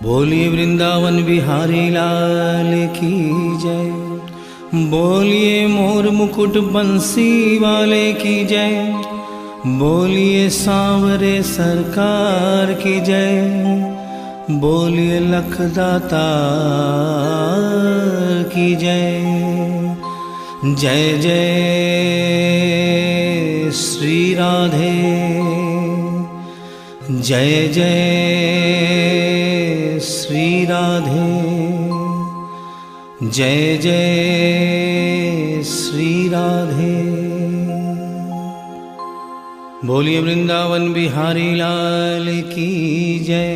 बोलिए वृंदावन बिहारी लाल की जय। बोलिए मोर मुकुट बंसी वाले की जय। बोलिए सांवरे सरकार की जय। बोलिए लखदाता की जय। जय जय श्री राधे, जय जय श्री राधे, जय जय श्री राधे। बोलिए वृंदावन बिहारी लाल की जय।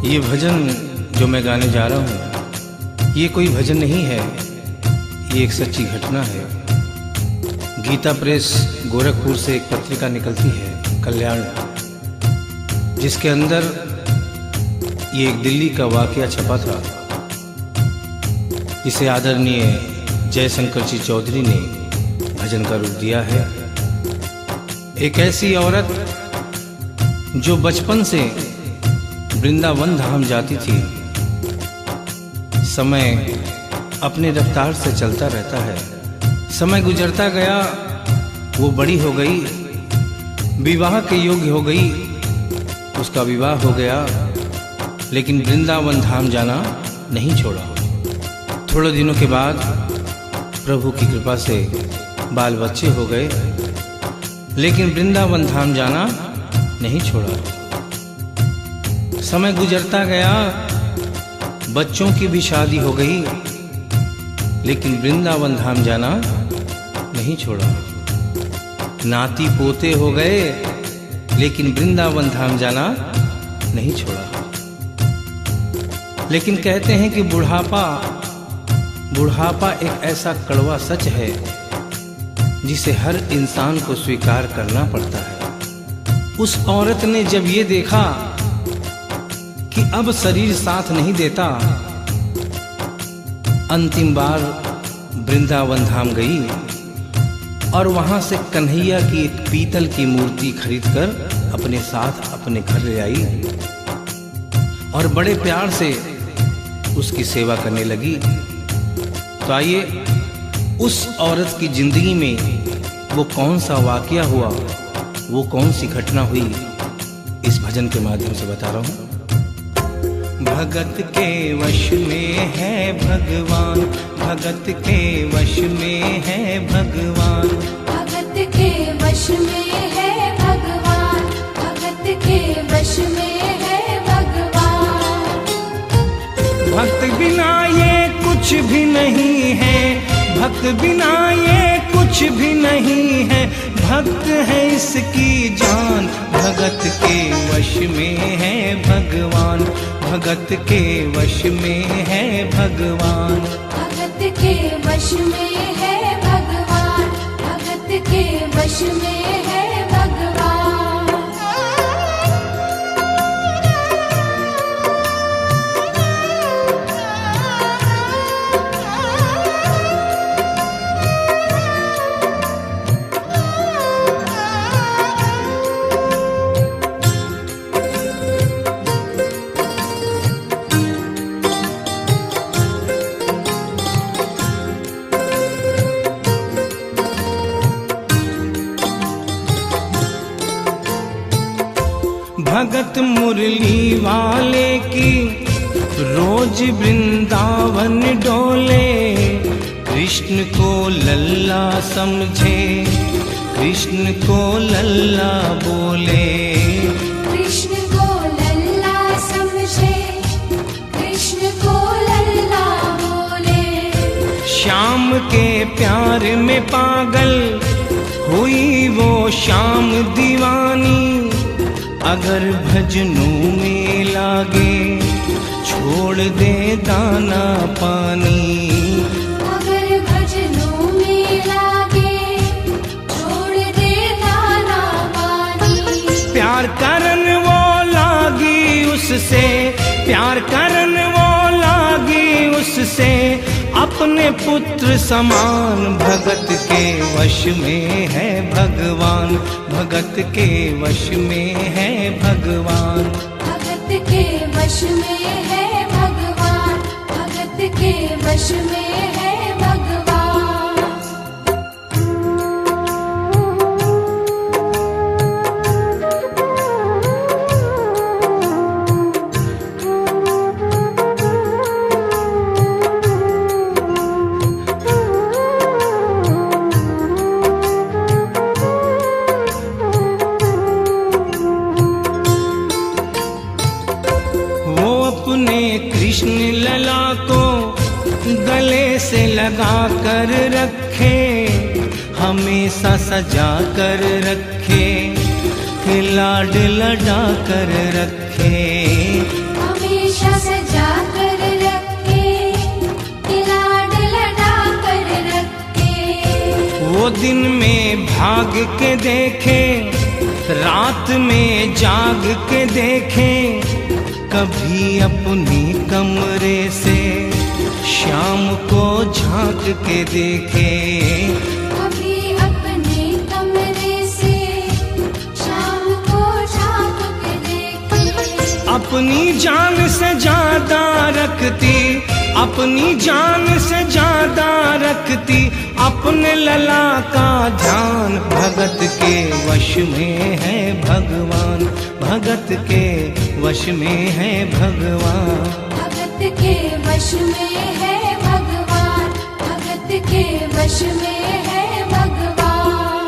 ये भजन जो मैं गाने जा रहा हूँ, ये कोई भजन नहीं है, ये एक सच्ची घटना है। गीता प्रेस गोरखपुर से एक पत्रिका निकलती है, कल्याण, जिसके अंदर ये एक दिल्ली का वाकया छपा था, जिसे आदरणीय जयशंकर जी चौधरी ने भजन का रूप दिया है। एक ऐसी औरत जो बचपन से वृंदावन धाम जाती थी। समय अपने रफ्तार से चलता रहता है। समय गुजरता गया, वो बड़ी हो गई, विवाह के योग्य हो गई, उसका विवाह हो गया, लेकिन वृंदावन धाम जाना नहीं छोड़ा। थोड़े दिनों के बाद प्रभु की कृपा से बाल बच्चे हो गए, लेकिन वृंदावन धाम जाना नहीं छोड़ा। समय गुजरता गया, बच्चों की भी शादी हो गई, लेकिन वृंदावन धाम जाना नहीं छोड़ा। नाती पोते हो गए, लेकिन वृंदावन धाम जाना नहीं छोड़ा। लेकिन कहते हैं कि बुढ़ापा एक ऐसा कड़वा सच है जिसे हर इंसान को स्वीकार करना पड़ता है। उस औरत ने जब ये देखा कि अब शरीर साथ नहीं देता, अंतिम बार वृंदावन धाम गई और वहां से कन्हैया की एक पीतल की मूर्ति खरीदकर अपने साथ अपने घर ले आई और बड़े प्यार से उसकी सेवा करने लगी। तो आइए उस औरत की जिंदगी में वो कौन सा वाकया हुआ, वो कौन सी घटना हुई, इस भजन के माध्यम से बता रहा हूं। भगत के वश में है भगवान, भगत के वश में है भगवान, भगत के वश में है भगवान, भगत के वश में है भगवान। भक्त बिना ये कुछ भी नहीं है, भक्त बिना ये कुछ भी नहीं है, भक्त है इसकी जान। भगत के वश में है भगवान, भगत के वश में है भगवान, भगत के वश में है भगवान, भगत के वश में है भगवान। भगत मुरली वाले की रोज वृंदावन डोले, कृष्ण को लल्ला समझे, कृष्ण को लल्ला बोले, कृष्ण को लल्ला समझे, कृष्ण को लल्ला बोले। श्याम के प्यार प्यार में पागल हुई वो शाम दीवानी। अगर भजनों में लागे छोड़ दे दाना पानी। अगर भजनों में लागे छोड़ दे दाना पानी। प्यार करन वो लागी उससे, प्यार करन वो लागी उससे, अपने पुत्र समान। भगत के वश में है भगवान, भगत के वश में है भगवान। भगत के वश में है भगवान, भगत के वश में है भगवान। अपने कृष्ण लला को गले से लगा कर रखे, हमेशा सजा कर रखे, लाड लड़ा कर रखे। हमेशा सजा कर रखे, लाड लड़ा कर रखे। वो दिन में भाग के देखे, रात में जाग के देखे, कभी अपनी कमरे से शाम को झांक के देखे। कभी अपने कमरे से शाम को झांक के देखे। अपनी जान से ज्यादा रखती, अपनी जान से ज्यादा रखती, अपने लला का ध्यान। भगत के वश में है भगवान, भगत के वश में है भगवान। भगत के वश में है भगवान, भगत के वश में है भगवान।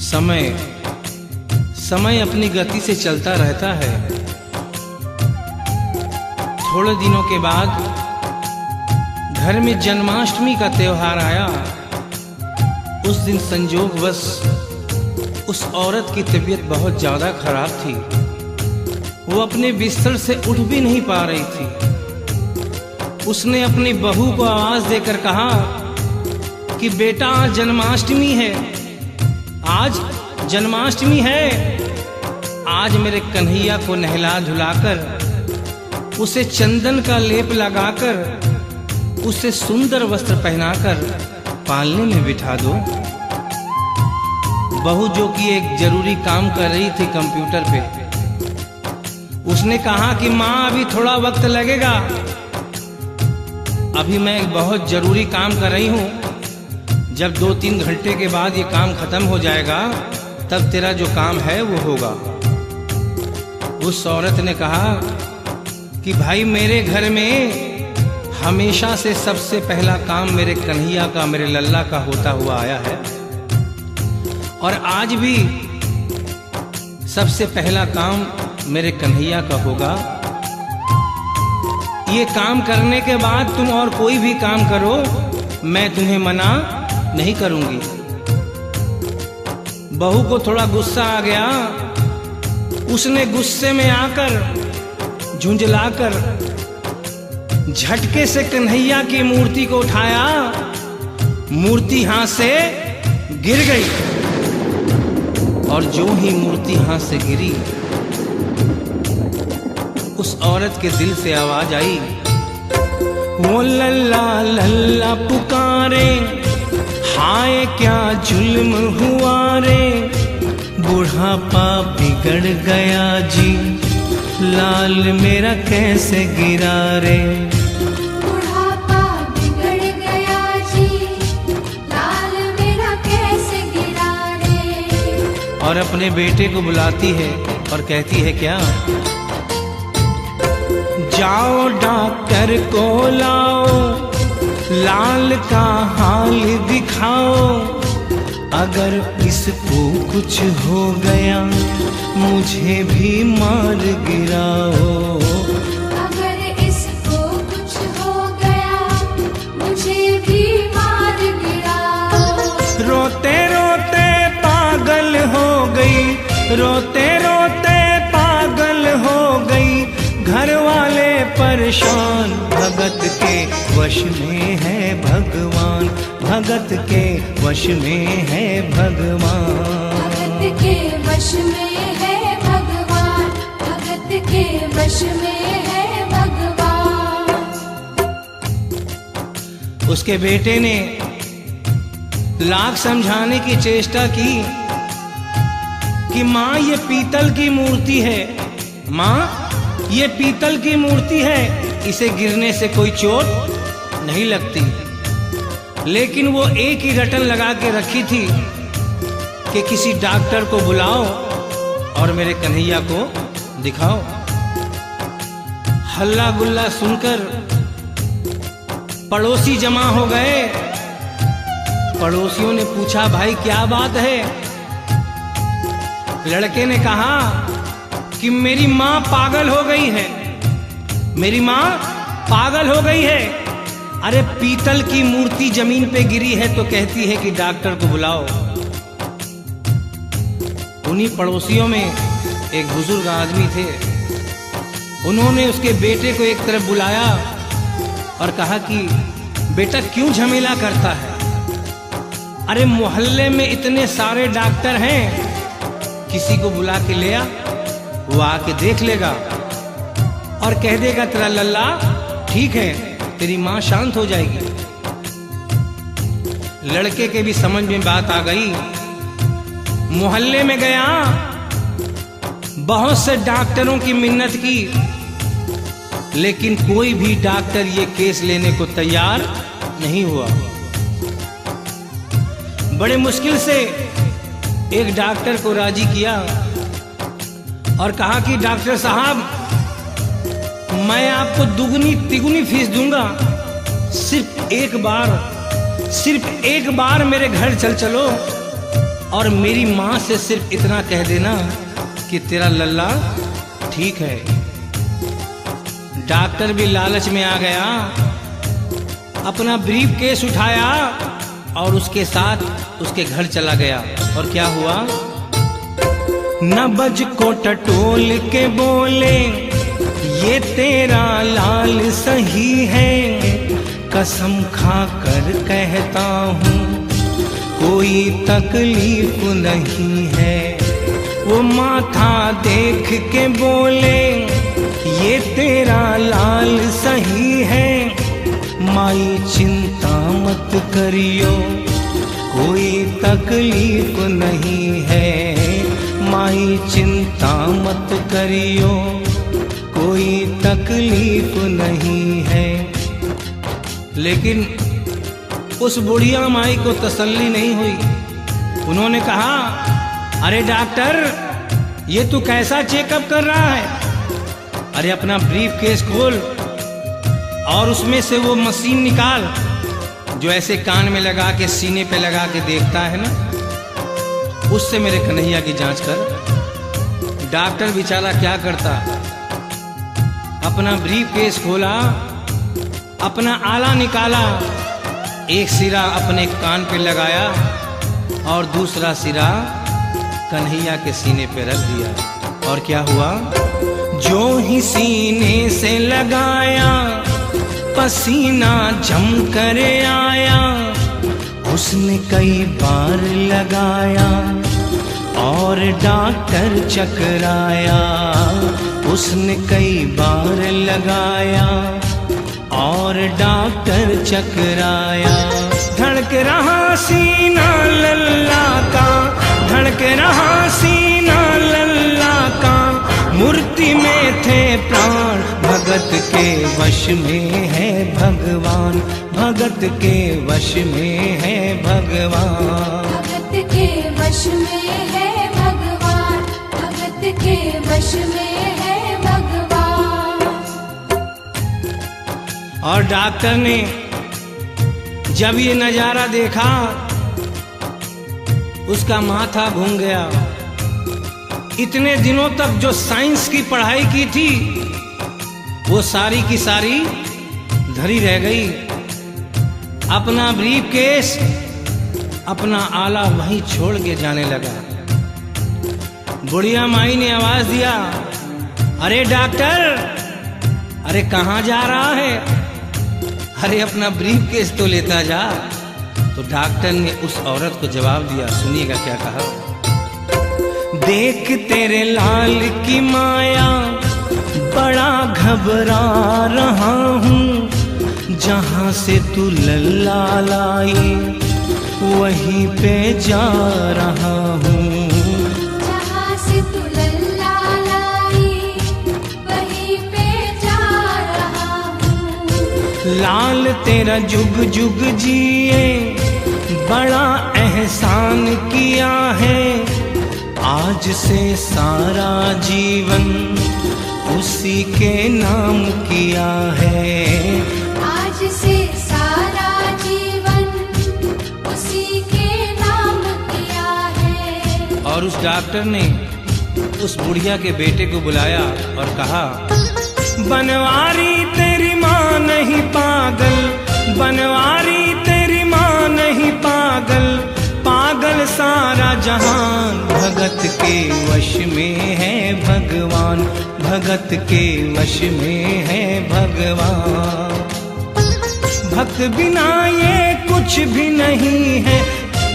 समय समय अपनी गति से चलता रहता है। थोड़े दिनों के बाद घर में जन्माष्टमी का त्योहार आया। उस दिन संजोगवश उस औरत की तबीयत बहुत ज्यादा खराब थी। वो अपने बिस्तर से उठ भी नहीं पा रही थी। उसने अपनी बहू को आवाज देकर कहा कि बेटा आज जन्माष्टमी है, आज जन्माष्टमी है। आज मेरे कन्हैया को नहला धुलाकर, उसे चंदन का लेप लगाकर, उसे सुंदर वस्त्र पहनाकर पालने में बिठा दो। बहू जो कि एक जरूरी काम कर रही थी कंप्यूटर पे, उसने कहा कि माँ अभी थोड़ा वक्त लगेगा, अभी मैं एक बहुत जरूरी काम कर रही हूँ। जब 2-3 घंटे के बाद ये काम खत्म हो जाएगा तब तेरा जो काम है वो होगा। उस औरत ने कहा कि भाई मेरे घर में हमेशा से सबसे पहला काम मेरे कन्हैया का, मेरे लल्ला का होता हुआ आया है, और आज भी सबसे पहला काम मेरे कन्हैया का होगा। ये काम करने के बाद तुम और कोई भी काम करो, मैं तुम्हें मना नहीं करूंगी। बहू को थोड़ा गुस्सा आ गया। उसने गुस्से में आकर, झुंझलाकर, झटके से कन्हैया की मूर्ति को उठाया। मूर्ति हाथ से गिर गई, और जो ही मूर्ति हाथ से गिरी, उस औरत के दिल से आवाज आई, वो लल्ला लल्ला पुकारे, हाय क्या जुल्म हुआ रे। बुढ़ापा बिगड़ गया जी, लाल मेरा कैसे गिरा रे। बुढ़ापा बिगड़ गया जी, लाल मेरा कैसे गिरा रे। और अपने बेटे को बुलाती है और कहती है क्या, जाओ डॉक्टर को लाओ, लाल का हाल दिखाओ। अगर इसको कुछ हो गया मुझे भी मार गिराओ। अगर इसको कुछ हो गया मुझे रोते रोते पागल हो गई, घर वाले परेशान। भगत के वश में है भगवान, भगत के वश में है भगवान। भगत के वश में है भगवान, भगत के वश में है भगवान। उसके बेटे ने लाख समझाने की चेष्टा की कि माँ ये पीतल की मूर्ति है, माँ ये पीतल की मूर्ति है, इसे गिरने से कोई चोट नहीं लगती। लेकिन वो एक ही रटन लगा के रखी थी कि किसी डॉक्टर को बुलाओ और मेरे कन्हैया को दिखाओ। हल्ला गुल्ला सुनकर पड़ोसी जमा हो गए। पड़ोसियों ने पूछा, भाई क्या बात है? लड़के ने कहा कि मेरी माँ पागल हो गई है, मेरी माँ पागल हो गई है। अरे पीतल की मूर्ति जमीन पे गिरी है तो कहती है कि डॉक्टर को बुलाओ। उन्हीं पड़ोसियों में एक बुजुर्ग आदमी थे। उन्होंने उसके बेटे को एक तरफ बुलाया और कहा कि बेटा क्यों झमेला करता है? अरे मोहल्ले में इतने सारे डॉक्टर हैं, किसी को बुला के ले आ, वो आके देख लेगा और कह देगा तेरा लल्ला ठीक है, तेरी माँ शांत हो जाएगी। लड़के के भी समझ में बात आ गई। मोहल्ले में गया, बहुत से डॉक्टरों की मिन्नत की, लेकिन कोई भी डॉक्टर ये केस लेने को तैयार नहीं हुआ। बड़े मुश्किल से एक डॉक्टर को राजी किया और कहा कि डॉक्टर साहब मैं आपको दुगनी तिगुनी फीस दूंगा, सिर्फ एक बार मेरे घर चलो और मेरी माँ से सिर्फ इतना कह देना कि तेरा लल्ला ठीक है। डॉक्टर भी लालच में आ गया, अपना ब्रीफ केस उठाया और उसके साथ उसके घर चला गया। और क्या हुआ? नबज को टटोल के बोले, ये तेरा लाल सही है, कसम खा कर कहता हूँ कोई तकलीफ नहीं है। वो माथा देख के बोले, ये तेरा लाल सही है, माई चिंता मत करियो कोई तकलीफ नहीं है, माई चिंता मत करियो कोई तकलीफ नहीं है। लेकिन उस बुढ़िया माई को तसल्ली नहीं हुई। उन्होंने कहा, अरे डॉक्टर ये तू कैसा चेकअप कर रहा है? अरे अपना ब्रीफ केस खोल और उसमें से वो मशीन निकाल जो ऐसे कान में लगा के सीने पे लगा के देखता है ना, उससे मेरे कन्हैया की जांच कर। डॉक्टर बेचारा क्या करता, अपना ब्रीफ केस खोला, अपना आला निकाला, एक सिरा अपने कान पे लगाया और दूसरा सिरा कन्हैया के सीने पे रख दिया। और क्या हुआ? जो ही सीने से लगाया पसीना जम कर आया, उसने कई बार लगाया और डॉक्टर चकराया, उसने कई बार लगाया और डॉक्टर चकराया। धड़क रहा सीना लल्ला का, धड़क रहा सीना लल्ला का, मूर्ति में थे प्राण, भगत के वश में है भगवान, भगत के वश में है भगवान। भगत के वश में है भगवान, भगत के वश में है भगवान। और डॉक्टर ने जब ये नजारा देखा, उसका माथा घूम गया। इतने दिनों तक जो साइंस की पढ़ाई की थी वो सारी की सारी धरी रह गई। अपना ब्रीफ केस, अपना आला वहीं छोड़ के जाने लगा। बुढ़िया माई ने आवाज दिया, अरे डॉक्टर, अरे कहाँ जा रहा है? अरे अपना ब्रीफ केस तो लेता जा। तो डॉक्टर ने उस औरत को जवाब दिया, सुनिएगा क्या कहा। देख तेरे लाल की माया बड़ा घबरा रहा हूँ, जहाँ से तू लल्ला लाई वहीं पे जा रहा हूँ। जहाँ से तू लल्ला लाई वहीं पे जा रहा हूँ। लाल तेरा जुग जुग जिए बड़ा एहसान किया है, आज से सारा जीवन उसी के नाम किया है। आज से सारा जीवन उसी के नाम किया है। और उस डॉक्टर ने उस बुढ़िया के बेटे को बुलाया और कहा, बनवारी तेरी माँ नहीं पागल, बनवारी तेरी माँ नहीं पागल, पागल सारा जहान, भगत के वश में है भगवान, भगत के वश में है भगवान। भक्त बिना ये कुछ भी नहीं है,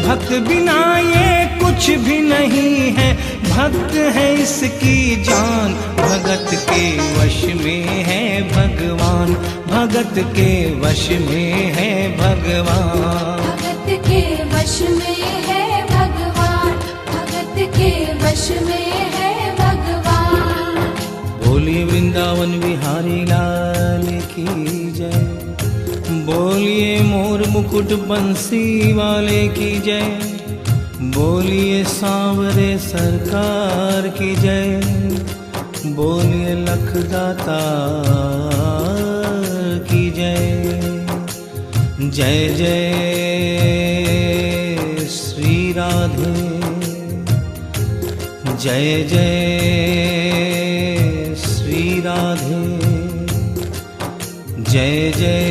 भक्त बिना ये कुछ भी नहीं है, भक्त है इसकी जान, भगत के वश में है भगवान, भगत के वश में है भगवान। भगत के वश में है भगवान, भगत के वश में है भगवान। बोलिए वृंदावन बिहारी लाल की जय, बोलिए मोर मुकुट बंसी वाले की जय, बोलिए सांवरे सरकार की जय, बोलिए लखदाता की जय। जय जय श्री राधे, जय जय श्री राधे, जय जय